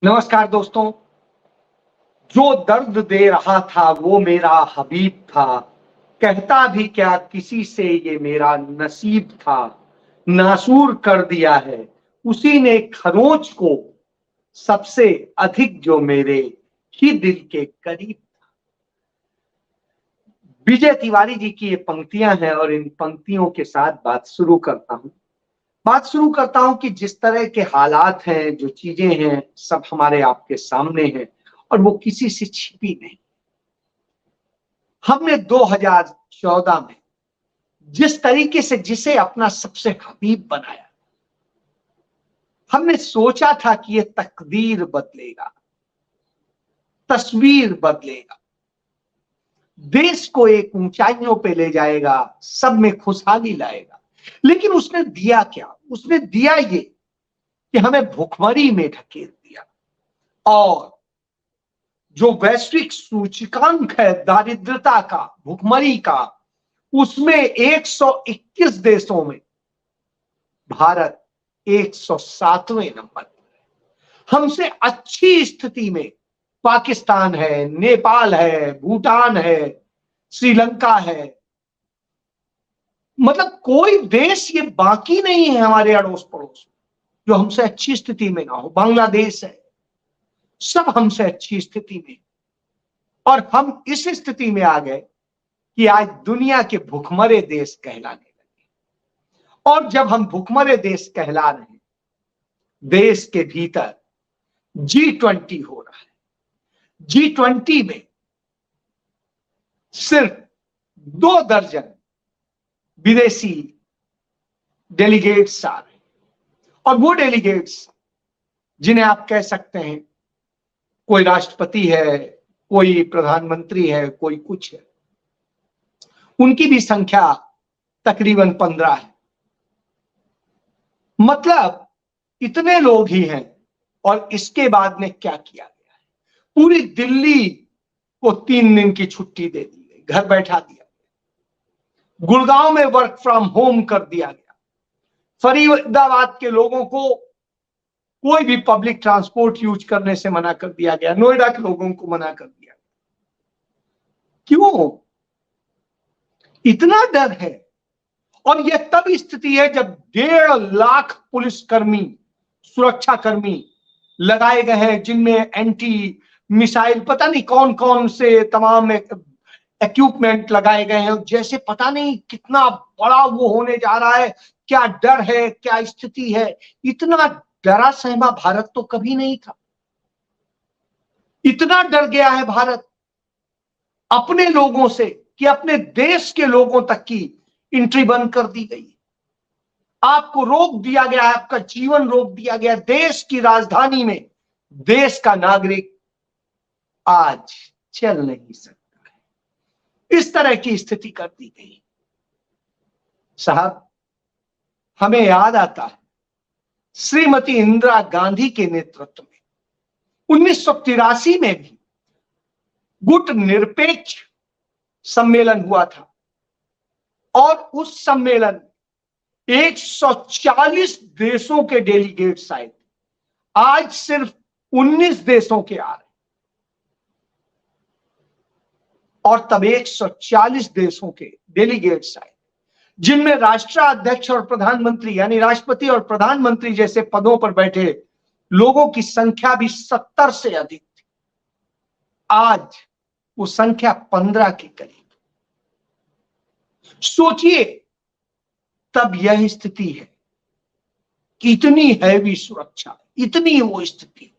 नमस्कार दोस्तों। जो दर्द दे रहा था वो मेरा हबीब था, कहता भी क्या किसी से ये मेरा नसीब था। नासूर कर दिया है उसी ने खरोंच को, सबसे अधिक जो मेरे ही दिल के करीब। विजय तिवारी जी की ये पंक्तियां हैं और इन पंक्तियों के साथ बात शुरू करता हूं कि जिस तरह के हालात हैं, जो चीजें हैं, सब हमारे आपके सामने हैं और वो किसी से छिपी नहीं। हमने 2014 में जिस तरीके से जिसे अपना सबसे हबीब बनाया, हमने सोचा था कि ये तकदीर बदलेगा, तस्वीर बदलेगा, देश को एक ऊंचाइयों पे ले जाएगा, सब में खुशहाली लाएगा। लेकिन उसने दिया क्या? उसने दिया ये कि हमें भुखमरी में ढकेल दिया और जो वैश्विक सूचकांक है दारिद्रता का, भुखमरी का, उसमें 121 देशों में भारत 107वें नंबर पर है। हमसे अच्छी स्थिति में पाकिस्तान है, नेपाल है, भूटान है, श्रीलंका है। मतलब कोई देश ये बाकी नहीं है हमारे अड़ोस पड़ोस जो हमसे अच्छी स्थिति में ना हो। बांग्लादेश है, सब हमसे अच्छी स्थिति में। और हम इस स्थिति में आ गए कि आज दुनिया के भुखमरे देश कहलाने लगे। और जब हम भुखमरे देश कहला रहे हैं, देश के भीतर G20 हो रहा है। G20 में सिर्फ 2 दर्जन विदेशी डेलीगेट्स आ रहे हैं और वो डेलीगेट्स जिन्हें आप कह सकते हैं कोई राष्ट्रपति है, कोई प्रधानमंत्री है, कोई कुछ है, उनकी भी संख्या तकरीबन 15 है। मतलब इतने लोग ही हैं। और इसके बाद में क्या किया गया है? पूरी दिल्ली को 3 दिन की छुट्टी दे दी गई, घर बैठा दिया गया। गुड़गांव में वर्क फ्रॉम होम कर दिया गया। फरीदाबाद के लोगों को कोई भी पब्लिक ट्रांसपोर्ट यूज करने से मना कर दिया गया। नोएडा के लोगों को मना कर दिया गया। क्यों इतना डर है? और यह तब स्थिति है जब 1.5 लाख पुलिसकर्मी, सुरक्षा कर्मी लगाए गए हैं, जिनमें एंटी मिसाइल पता नहीं कौन कौन से तमाम इक्विपमेंट लगाए गए हैं। जैसे पता नहीं कितना बड़ा वो होने जा रहा है, क्या डर है, क्या स्थिति है। इतना डरा सहमा भारत तो कभी नहीं था। इतना डर गया है भारत अपने लोगों से कि अपने देश के लोगों तक की एंट्री बंद कर दी गई। आपको रोक दिया गया है, आपका जीवन रोक दिया गया। देश की राजधानी में देश का नागरिक आज चल नहीं सकता है। इस तरह की स्थिति कर दी गई। साहब, हमें याद आता है श्रीमती इंदिरा गांधी के नेतृत्व में 1983 में भी गुट निरपेक्ष सम्मेलन हुआ था और उस सम्मेलन 140 देशों के डेलीगेट्स आए थे। आज सिर्फ 19 देशों के आ रहे और तब 140 देशों के डेलीगेट्स आए, जिनमें राष्ट्राध्यक्ष और प्रधानमंत्री यानी राष्ट्रपति और प्रधानमंत्री जैसे पदों पर बैठे लोगों की संख्या भी 70 से अधिक थी। आज वो संख्या 15 के करीब। सोचिए, तब यह स्थिति है कि इतनी हैवी सुरक्षा, इतनी वो स्थिति,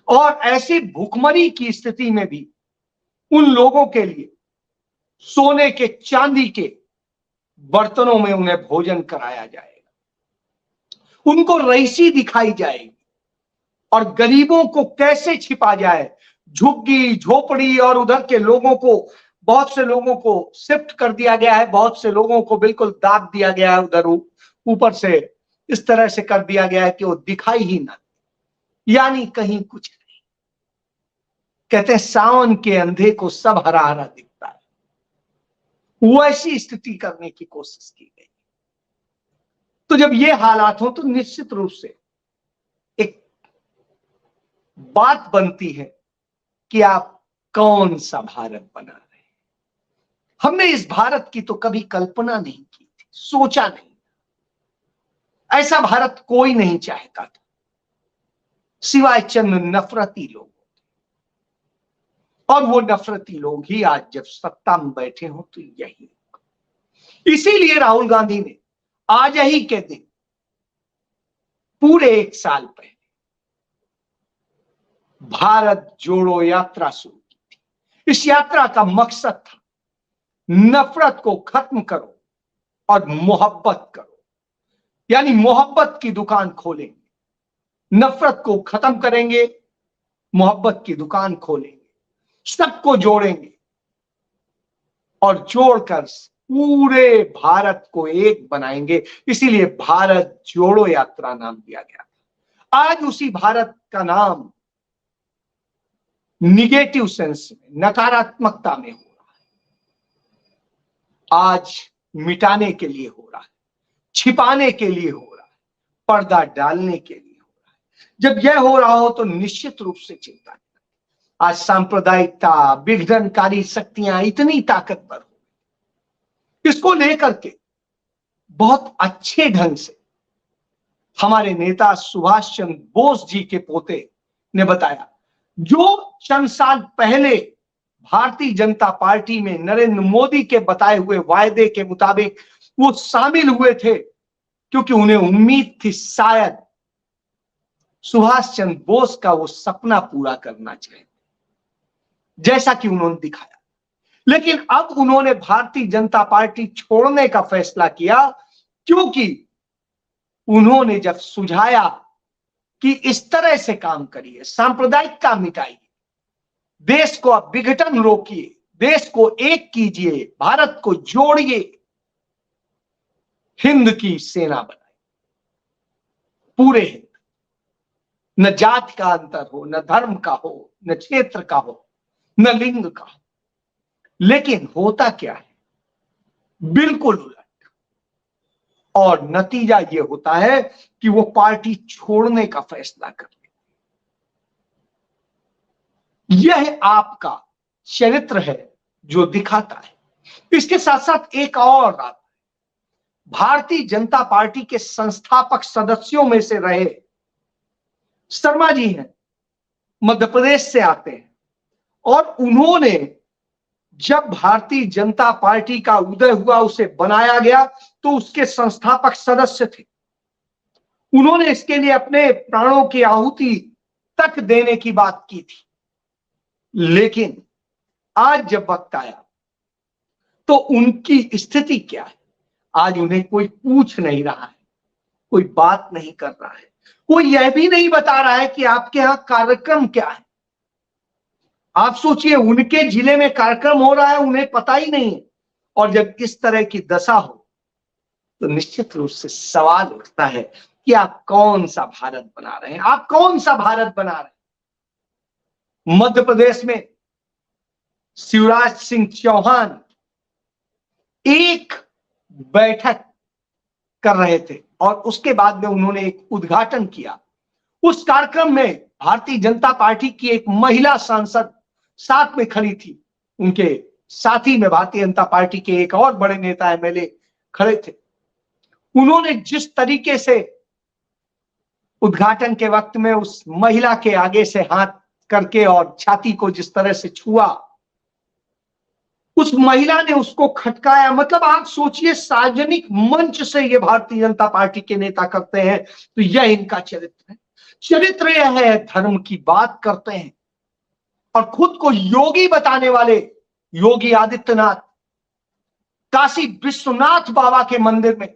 और ऐसी भुखमरी की स्थिति में भी उन लोगों के लिए सोने के, चांदी के बर्तनों में उन्हें भोजन कराया जाएगा, उनको रईसी दिखाई जाएगी और गरीबों को कैसे छिपा जाए, झुग्गी झोपड़ी, और उधर के लोगों को, बहुत से लोगों को शिफ्ट कर दिया गया है, बहुत से लोगों को बिल्कुल दाब दिया गया है, उधर ऊपर से इस तरह से कर दिया गया है कि वो दिखाई ही ना, यानी कहीं कुछ नहीं। कहते हैं सावन के अंधे को सब हरा हरा दिखता है। वैसी स्थिति करने की कोशिश की गई। तो जब ये हालात हो तो निश्चित रूप से एक बात बनती है कि आप कौन सा भारत बना रहे हैं। हमने इस भारत की तो कभी कल्पना नहीं की थी, सोचा नहीं। ऐसा भारत कोई नहीं चाहता था सिवाय चंद नफरती लोग। और वो नफरती लोग ही आज जब सत्ता में बैठे हो तो यही। इसीलिए राहुल गांधी ने आज ही के दिन पूरे 1 साल पहले भारत जोड़ो यात्रा शुरू की थी। इस यात्रा का मकसद था नफरत को खत्म करो और मोहब्बत करो, यानी मोहब्बत की दुकान खोलेंगे, नफरत को खत्म करेंगे, मोहब्बत की दुकान खोलेंगे, सबको जोड़ेंगे और जोड़कर पूरे भारत को एक बनाएंगे। इसीलिए भारत जोड़ो यात्रा नाम दिया गया था। आज उसी भारत का नाम निगेटिव सेंस में, नकारात्मकता में हो रहा है। आज मिटाने के लिए हो रहा है, छिपाने के लिए हो रहा है, पर्दा डालने के लिए हो रहा है। जब यह हो रहा हो तो निश्चित रूप से चिंता है। आज सांप्रदायिकता, विघटनकारी शक्तियां इतनी ताकतवर हो, इसको लेकर के बहुत अच्छे ढंग से हमारे नेता सुभाष चंद्र बोस जी के पोते ने बताया, जो चंद साल पहले भारतीय जनता पार्टी में नरेंद्र मोदी के बताए हुए वायदे के मुताबिक वो शामिल हुए थे, क्योंकि उन्हें उम्मीद थी शायद सुभाष चंद्र बोस का वो सपना पूरा करना चाहिए, जैसा कि उन्होंने दिखाया। लेकिन अब उन्होंने भारतीय जनता पार्टी छोड़ने का फैसला किया, क्योंकि उन्होंने जब सुझाया कि इस तरह से काम करिए, सांप्रदायिकता मिटाइए, देश को अब विघटन रोकिए, देश को एक कीजिए, भारत को जोड़िए, हिंद की सेना बनाए, पूरे हिंद, न जाति का अंतर हो, न धर्म का हो, न क्षेत्र का हो, न लिंग का हो। लेकिन होता क्या है, बिल्कुल उलट। और नतीजा यह होता है कि वो पार्टी छोड़ने का फैसला कर ले। यह आपका चरित्र है जो दिखाता है। इसके साथ साथ एक और बात, भारतीय जनता पार्टी के संस्थापक सदस्यों में से रहे शर्मा जी हैं, मध्य प्रदेश से आते हैं, और उन्होंने जब भारतीय जनता पार्टी का उदय हुआ, उसे बनाया गया, तो उसके संस्थापक सदस्य थे। उन्होंने इसके लिए अपने प्राणों की आहुति तक देने की बात की थी। लेकिन आज जब वक्त आया तो उनकी स्थिति क्या है? आज उन्हें कोई पूछ नहीं रहा है, कोई बात नहीं कर रहा है, कोई यह भी नहीं बता रहा है कि आपके यहां कार्यक्रम क्या है। आप सोचिए, उनके जिले में कार्यक्रम हो रहा है, उन्हें पता ही नहीं है। और जब इस तरह की दशा हो तो निश्चित रूप से सवाल उठता है कि आप कौन सा भारत बना रहे हैं, आप कौन सा भारत बना रहे हैं। मध्य प्रदेश में शिवराज सिंह चौहान एक बैठक कर रहे थे और उसके बाद में उन्होंने एक उद्घाटन किया। उस कार्यक्रम में भारतीय जनता पार्टी की एक महिला सांसद साथ में खड़ी थी, उनके साथी में भारतीय जनता पार्टी के एक और बड़े नेता एमएलए खड़े थे। उन्होंने जिस तरीके से उद्घाटन के वक्त में उस महिला के आगे से हाथ करके और छाती को जिस तरह से छुआ, उस महिला ने उसको खटकाया। मतलब आप सोचिए, सार्वजनिक मंच से ये भारतीय जनता पार्टी के नेता करते हैं, तो यह इनका चरित्र है। चरित्र यह है, धर्म की बात करते हैं और खुद को योगी बताने वाले योगी आदित्यनाथ काशी विश्वनाथ बाबा के मंदिर में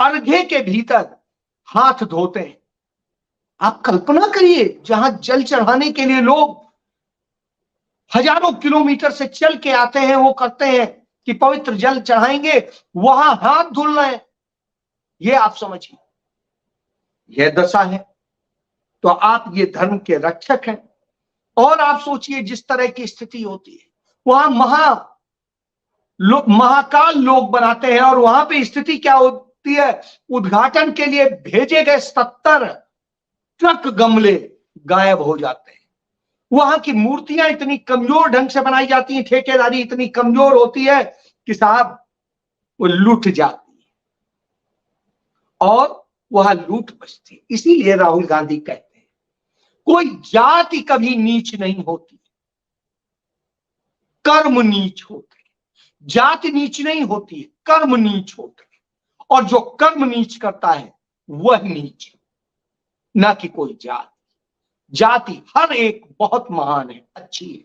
अर्घे के भीतर हाथ धोते हैं। आप कल्पना करिए, जहां जल चढ़ाने के लिए लोग हजारों किलोमीटर से चल के आते हैं, वो करते हैं कि पवित्र जल चढ़ाएंगे, वहां हाथ धुल रहे हैं। ये आप समझिए, यह दशा है। तो आप ये धर्म के रक्षक हैं, और आप सोचिए जिस तरह की स्थिति होती है, वहां महाकाल लोग बनाते हैं, और वहां पे स्थिति क्या होती है, उद्घाटन के लिए भेजे गए 70 ट्रक गमले गायब हो जाते हैं। वहां की मूर्तियां इतनी कमजोर ढंग से बनाई जाती हैं, ठेकेदारी इतनी कमजोर होती है कि साहब वो लूट जाती है और वहां लूट बचती है। इसीलिए राहुल गांधी कहते हैं कोई जाति कभी नीच नहीं होती, कर्म नीच होते हैं। जाति नीच नहीं होती है, कर्म नीच होते हैं, और जो कर्म नीच करता है वह नीच, ना कि कोई जाति। जाति हर एक बहुत महान है, अच्छी है,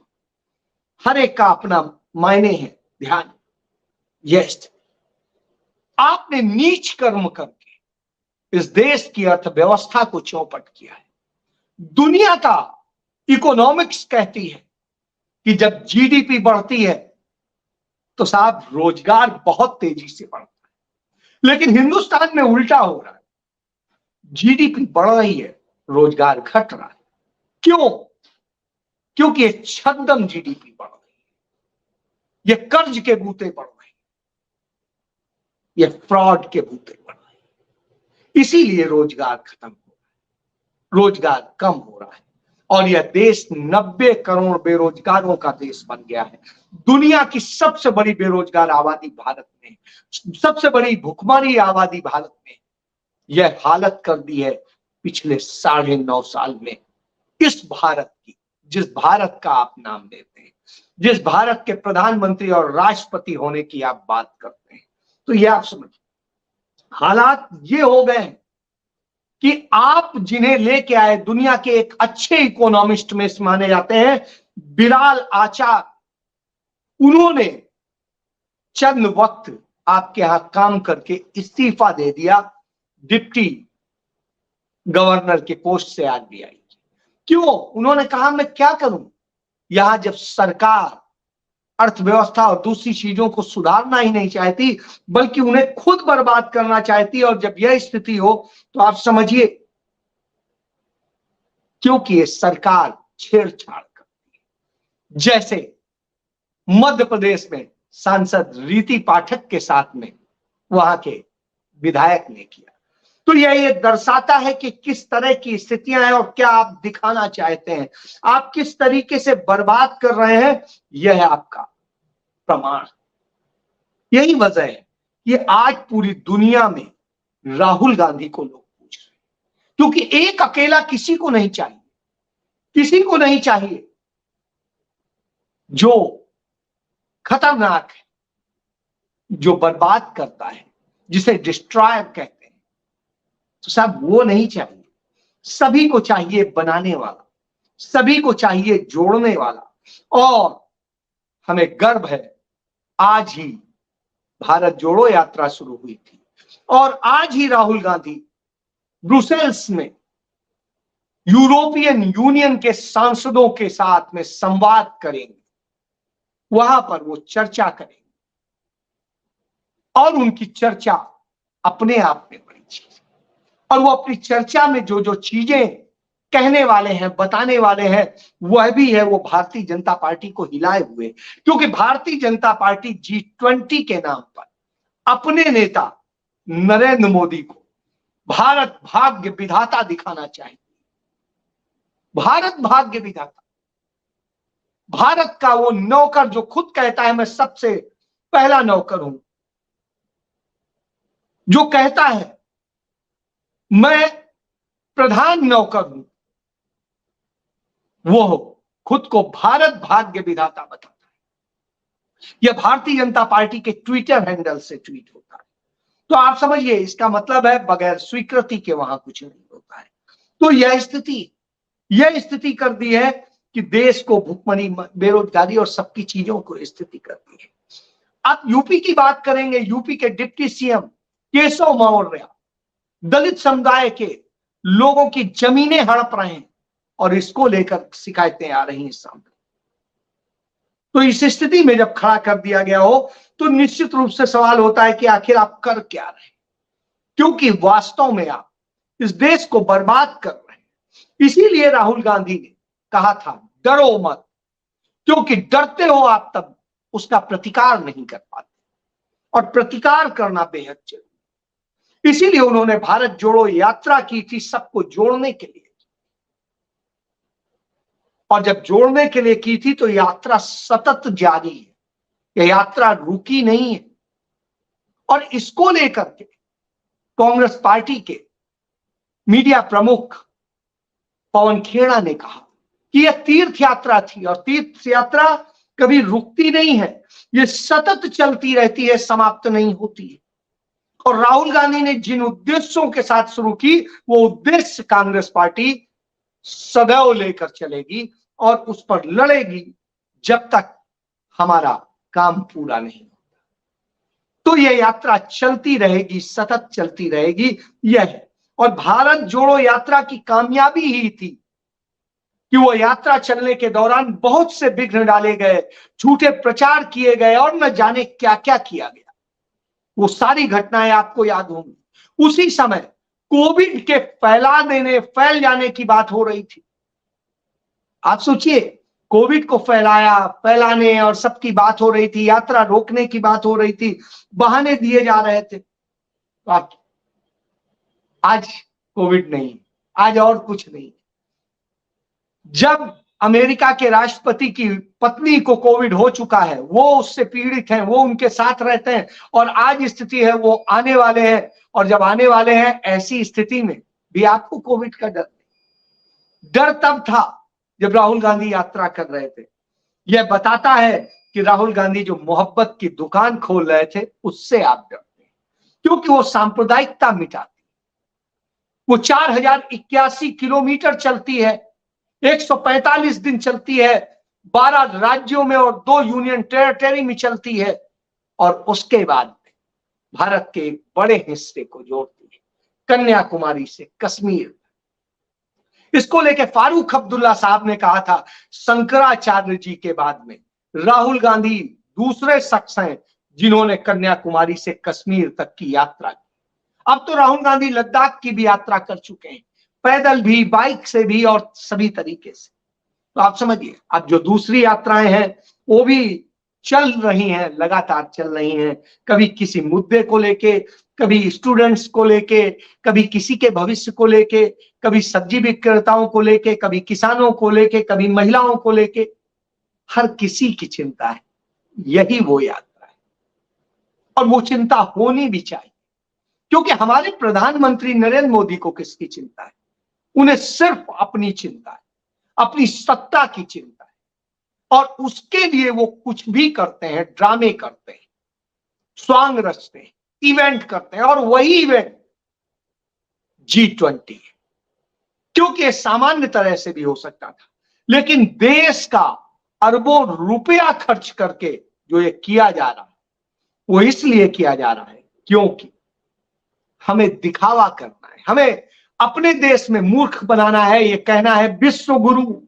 हर एक का अपना मायने है। ध्यान, यस, आपने नीच कर्म करके इस देश की अर्थव्यवस्था को चौपट किया है। दुनिया का इकोनॉमिक्स कहती है कि जब जीडीपी बढ़ती है तो साहब रोजगार बहुत तेजी से बढ़ता है, लेकिन हिंदुस्तान में उल्टा हो रहा है। जीडीपी बढ़ रही है, रोजगार घट रहा है। क्यों? क्योंकि ये छद्म जीडीपी बढ़ रही है, ये कर्ज के बूते बढ़ रहे हैं, ये फ्रॉड के बूते बढ़ रहे हैं। इसीलिए रोजगार खत्म हो रहा है, रोजगार कम हो रहा है, और यह देश 90 करोड़ बेरोजगारों का देश बन गया है। दुनिया की सबसे बड़ी बेरोजगार आबादी भारत में, सबसे बड़ी भुखमरी आबादी भारत में। यह हालत कर दी है पिछले 9.5 साल में इस भारत की, जिस भारत का आप नाम लेते हैं, जिस भारत के प्रधानमंत्री और राष्ट्रपति होने की आप बात करते हैं। तो यह आप समझ, हालात ये हो गए हैं कि आप जिन्हें लेके आए, दुनिया के एक अच्छे इकोनॉमिस्ट में माने जाते हैं बिलाल आचार, उन्होंने चंद वक्त आपके यहां काम करके इस्तीफा दे दिया डिप्टी गवर्नर के पोस्ट से आरबीआई। क्यों? उन्होंने कहा मैं क्या करूं, यहां जब सरकार अर्थव्यवस्था और दूसरी चीजों को सुधारना ही नहीं चाहती बल्कि उन्हें खुद बर्बाद करना चाहती, और जब यह स्थिति हो तो आप समझिए, क्योंकि ये सरकार छेड़छाड़ करती है। जैसे मध्य प्रदेश में सांसद रीति पाठक के साथ में वहां के विधायक ने किया। तो यह दर्शाता है कि किस तरह की स्थितियां हैं और क्या आप दिखाना चाहते हैं, आप किस तरीके से बर्बाद कर रहे हैं, यह है आपका प्रमाण। यही वजह है कि आज पूरी दुनिया में राहुल गांधी को लोग पूछ रहे हैं, क्योंकि एक अकेला किसी को नहीं चाहिए, किसी को नहीं चाहिए जो खतरनाक है, जो बर्बाद करता है, जिसे डिस्ट्रॉयर कहते हैं। तो साहब वो नहीं चाहिए, सभी को चाहिए बनाने वाला, सभी को चाहिए जोड़ने वाला। और हमें गर्व है, आज ही भारत जोड़ो यात्रा शुरू हुई थी और आज ही राहुल गांधी ब्रुसेल्स में यूरोपियन यूनियन के सांसदों के साथ में संवाद करेंगे, वहां पर वो चर्चा करेंगे, और उनकी चर्चा अपने आप में बड़ी चीज है। और वो अपनी चर्चा में जो जो चीजें कहने वाले हैं, बताने वाले हैं, वह भी है वो भारतीय जनता पार्टी को हिलाए हुए, क्योंकि भारतीय जनता पार्टी G20 के नाम पर अपने नेता नरेंद्र मोदी को भारत भाग्य विधाता दिखाना चाहिए। भारत भाग्य विधाता, भारत का वो नौकर जो खुद कहता है मैं सबसे पहला नौकर हूं, जो कहता है मैं प्रधान नौकर हूं, वो खुद को भारत भाग्य विधाता बताता है। यह भारतीय जनता पार्टी के ट्विटर हैंडल से ट्वीट होता है। तो आप समझिए, इसका मतलब है बगैर स्वीकृति के वहां कुछ नहीं होता है। तो यह स्थिति कर दी है कि देश को भुखमरी, बेरोजगारी और सबकी चीजों को स्थिति कर दी है। अब यूपी की बात करेंगे। यूपी के डिप्टी सीएम केशव मौर्य दलित समुदाय के लोगों की जमीनें हड़प रहे हैं और इसको लेकर शिकायतें आ रही हैं सामने। तो इस स्थिति में जब खड़ा कर दिया गया हो तो निश्चित रूप से सवाल होता है कि आखिर आप कर क्या रहे हैं, क्योंकि वास्तव में आप इस देश को बर्बाद कर रहे हैं। इसीलिए राहुल गांधी ने कहा था डरो मत, क्योंकि डरते हो आप तब उसका प्रतिकार नहीं कर पाते, और प्रतिकार करना बेहद जरूरी। इसीलिए उन्होंने भारत जोड़ो यात्रा की थी, सबको जोड़ने के लिए। और जब जोड़ने के लिए की थी तो यात्रा सतत जारी है, यह यात्रा रुकी नहीं है। और इसको लेकर के कांग्रेस पार्टी के मीडिया प्रमुख पवन खेड़ा ने कहा कि यह तीर्थ यात्रा थी और तीर्थ यात्रा कभी रुकती नहीं है, यह सतत चलती रहती है, समाप्त नहीं होती है। और राहुल गांधी ने जिन उद्देश्यों के साथ शुरू की वो उद्देश्य कांग्रेस पार्टी सदैव लेकर चलेगी और उस पर लड़ेगी जब तक हमारा काम पूरा नहीं होता। तो यह यात्रा चलती रहेगी, सतत चलती रहेगी, यह है। और भारत जोड़ो यात्रा की कामयाबी ही थी कि वो यात्रा चलने के दौरान बहुत से विघ्न डाले गए, झूठे प्रचार किए गए और न जाने क्या क्या किया गया। वो सारी घटनाएं आपको याद होंगी। उसी समय कोविड के फैल जाने की बात हो रही थी। आप सोचिए, कोविड को फैलाने और सबकी बात हो रही थी, यात्रा रोकने की बात हो रही थी, बहाने दिए जा रहे थे। आज कोविड नहीं, आज और कुछ नहीं। जब अमेरिका के राष्ट्रपति की पत्नी को कोविड हो चुका है, वो उससे पीड़ित हैं, वो उनके साथ रहते हैं और आज स्थिति है वो आने वाले हैं, और जब आने वाले हैं ऐसी स्थिति में भी आपको कोविड का डर तब था जब राहुल गांधी यात्रा कर रहे थे। यह बताता है कि राहुल गांधी जो मोहब्बत की दुकान खोल रहे थे उससे आप डरते हैं, क्योंकि वो सांप्रदायिकता मिटाती। वो 4081 किलोमीटर चलती है, 145 दिन चलती है, 12 राज्यों में और 2 यूनियन टेरिटरी में चलती है, और उसके बाद भारत के एक बड़े हिस्से को जोड़ती है, कन्याकुमारी से कश्मीर। इसको लेके फारूक अब्दुल्ला साहब ने कहा था, शंकराचार्य जी के बाद में राहुल गांधी दूसरे शख्स हैं जिन्होंने कन्याकुमारी से कश्मीर तक की यात्रा की। अब तो राहुल गांधी लद्दाख की भी यात्रा कर चुके हैं, पैदल भी, बाइक से भी और सभी तरीके से। तो आप समझिए, अब जो दूसरी यात्राएं हैं वो भी चल रही हैं, लगातार चल रही हैं, कभी किसी मुद्दे को लेके, कभी स्टूडेंट्स को लेके, कभी किसी के भविष्य को लेके, कभी सब्जी विक्रेताओं को लेके, कभी किसानों को लेके, कभी महिलाओं को लेके। हर किसी की चिंता है, यही वो यात्रा है और वो चिंता होनी भी चाहिए, क्योंकि हमारे प्रधानमंत्री नरेंद्र मोदी को किसकी चिंता है? उन्हें सिर्फ अपनी चिंता है, अपनी सत्ता की चिंता है, और उसके लिए वो कुछ भी करते हैं, ड्रामे करते हैं, स्वांग रचते हैं, इवेंट करते हैं, और वही इवेंट G20 है। क्योंकि सामान्य तरह से भी हो सकता था, लेकिन देश का अरबों रुपया खर्च करके जो ये किया जा रहा है वो इसलिए किया जा रहा है क्योंकि हमें दिखावा करना है, हमें अपने देश में मूर्ख बनाना है, ये कहना है विश्व गुरु।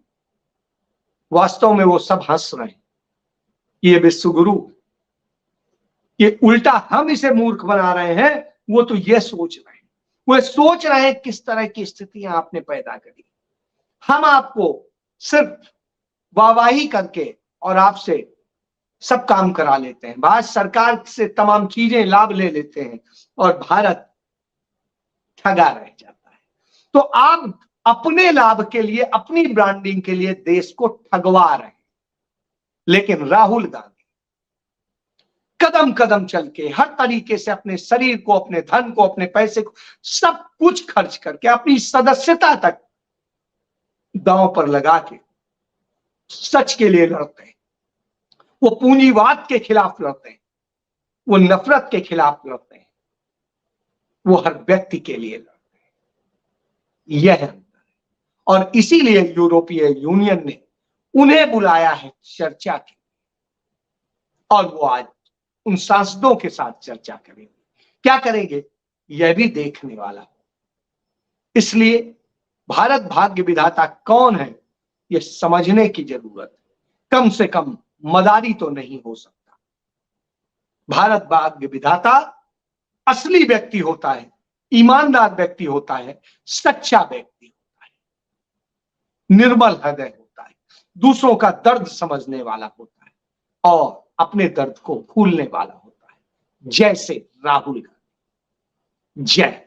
वास्तव में वो सब हंस रहे हैं, ये विश्व गुरु, ये उल्टा हम इसे मूर्ख बना रहे हैं। वो तो ये सोच रहे हैं, वो सोच रहे हैं किस तरह की स्थितियां आपने पैदा करी। हम आपको सिर्फ वाहवाही करके और आपसे सब काम करा लेते हैं, भारत सरकार से तमाम चीजें लाभ ले लेते हैं और भारत ठगा रह जाता है। तो आप अपने लाभ के लिए, अपनी ब्रांडिंग के लिए देश को ठगवा रहे हैं। लेकिन राहुल गांधी कदम कदम चल के, हर तरीके से अपने शरीर को, अपने धन को, अपने पैसे को, सब कुछ खर्च करके, अपनी सदस्यता तक दांव पर लगा के सच के लिए लड़ते हैं। वो पूंजीवाद के खिलाफ लड़ते हैं, वो नफरत के खिलाफ लड़ते हैं, वो हर व्यक्ति के लिए लड़ते हैं। यह है, और इसीलिए यूरोपीय यूनियन ने उन्हें बुलाया है चर्चा के, और वो आज उन सांसदों के साथ चर्चा करेंगे। क्या करेंगे यह भी देखने वाला। इसलिए भारत भाग्य विधाता कौन है यह समझने की जरूरत है। कम से कम मदारी तो नहीं हो सकता। भारत भाग्य विधाता असली व्यक्ति होता है, ईमानदार व्यक्ति होता है, सच्चा व्यक्ति होता है, निर्मल हृदय होता है, दूसरों का दर्द समझने वाला होता है और अपने दर्द को भूलने वाला होता है, जैसे राहुल गांधी। जय।